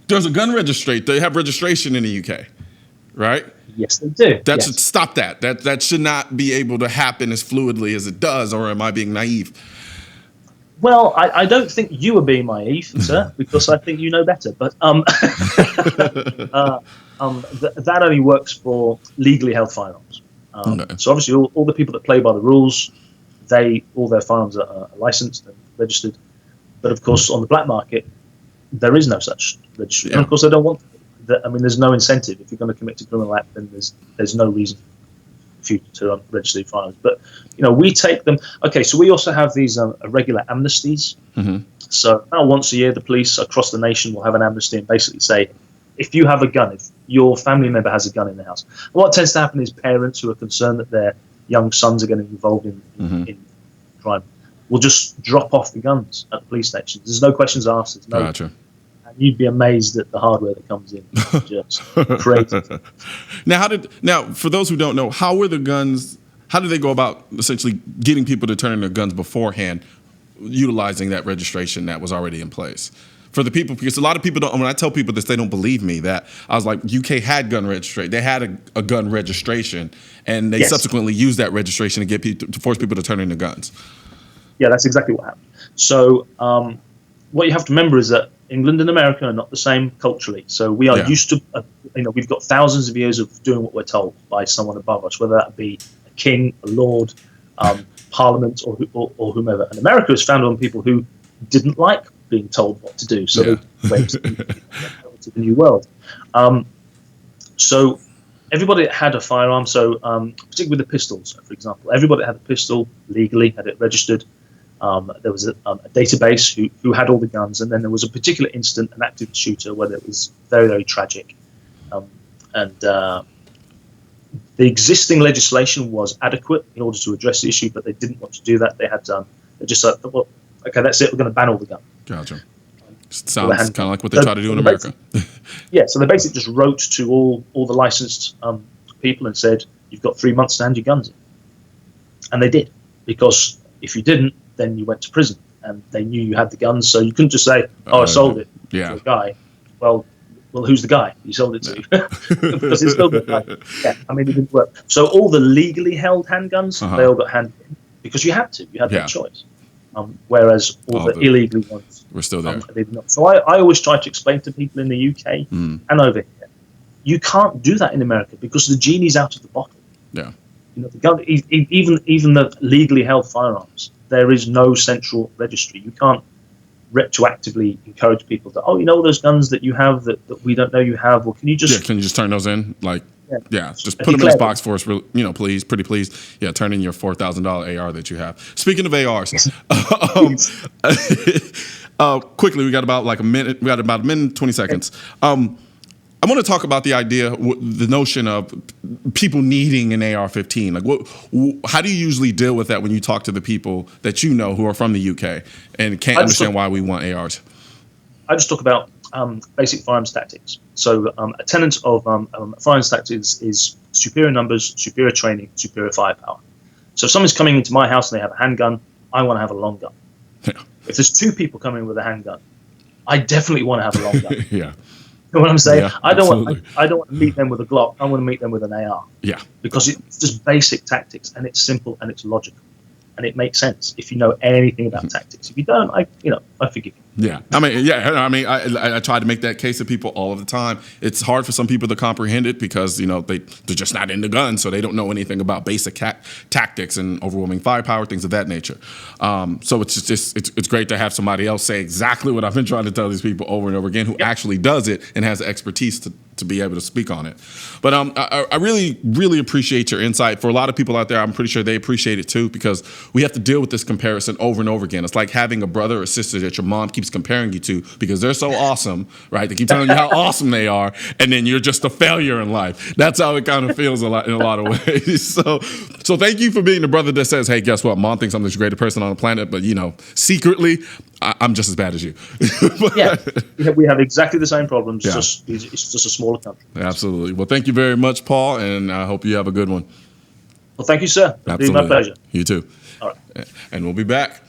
There's a gun registry. They have registration in the UK, right? Yes, they do. That should stop that. That should not be able to happen as fluidly as it does, or am I being naive? Well, I don't think you are being naive, sir, because I think you know better. But that only works for legally held firearms. Okay. So obviously, all the people that play by the rules, all their firearms are licensed and registered. But of course, on the black market, there is no such registry, and of course, they don't want. I mean, there's no incentive. If you're going to commit to criminal act, then there's no reason for you to register firearms. But we take them. Okay, so we also have these regular amnesties. Mm-hmm. So now once a year, the police across the nation will have an amnesty and basically say, if you have a gun, if your family member has a gun in the house, and what tends to happen is parents who are concerned that their young sons are getting involved in crime will just drop off the guns at the police stations. There's no questions asked. There's no. Gotcha. You'd be amazed at the hardware that comes in. Just crazy. Now, for those who don't know, how were the guns? How did they go about essentially getting people to turn in their guns beforehand, utilizing that registration that was already in place? For the people, because a lot of people don't. When I tell people this, they don't believe me. That I was like, UK had gun registration. They had a gun registration, and they subsequently used that registration to get people to force people to turn in their guns. Yeah, that's exactly what happened. So, what you have to remember is that England and America are not the same culturally. So we are used to, we've got thousands of years of doing what we're told by someone above us, whether that be a king, a lord, parliament, or whomever. And America is founded on people who didn't like being told what to do. So they went to the new world. So everybody had a firearm. So particularly with the pistols, for example, everybody had a pistol legally, had it registered. There was a database who had all the guns, and then there was a particular incident, an active shooter, where it was very, very tragic. The existing legislation was adequate in order to address the issue, but they didn't want to do that. They just said, well, okay, that's it, we're going to ban all the guns. Gotcha. Sounds kind of like what they try to do in America. So they basically just wrote to all the licensed people and said, you've got 3 months to hand your guns in. And they did, because if you didn't, then you went to prison, and they knew you had the guns, so you couldn't just say, I sold it to a guy. Well, who's the guy you sold it to? Because it's still good. I mean, it didn't work. So all the legally held handguns, they all got handed in, because you had to. You had no choice. Whereas all the illegally ones, we're still there. They did not. So I always try to explain to people in the UK and over here, you can't do that in America because the genie's out of the bottle. Yeah. The gun, even the legally held firearms, there is no central registry. You can't retroactively encourage people to, those guns that you have that we don't know you have, or can you just turn those in? Like, just put them in this box for us, please, pretty please. Yeah, turn in your $4,000 AR that you have. Speaking of ARs, quickly, we got about a minute. We got about a minute and 20 seconds. I want to talk about the idea, the notion of people needing an AR-15. Like, how do you usually deal with that when you talk to the people that you know who are from the UK and can't understand why we want ARs? I just talk about basic firearms tactics. So a tenet of firearms tactics is superior numbers, superior training, superior firepower. So if someone's coming into my house and they have a handgun, I want to have a long gun. Yeah. If there's two people coming with a handgun, I definitely want to have a long gun. Yeah. You know what I'm saying? Yeah, I don't want to meet them with a Glock. I want to meet them with an AR. Yeah. Because it's just basic tactics, and it's simple and it's logical, and it makes sense if you know anything about tactics. If you don't, I forgive you. Yeah. I try to make that case to people all of the time. It's hard for some people to comprehend it because, they're just not into guns, so they don't know anything about basic tactics and overwhelming firepower, things of that nature. So it's great to have somebody else say exactly what I've been trying to tell these people over and over again, who actually does it and has the expertise to be able to speak on it. But I really, really appreciate your insight. For a lot of people out there, I'm pretty sure they appreciate it too, because we have to deal with this comparison over and over again. It's like having a brother or sister that your mom keeps comparing you to because they're so awesome, right? They keep telling you how awesome they are, and then you're just a failure in life. That's how it kind of feels in a lot of ways. So thank you for being the brother that says, hey, guess what? Mom thinks I'm the greatest person on the planet, but secretly, I'm just as bad as you. We have exactly the same problems. Yeah. It's just a smaller country. Absolutely. Well, thank you very much, Paul, and I hope you have a good one. Well, thank you, sir. It's been my pleasure. You too. All right. And we'll be back.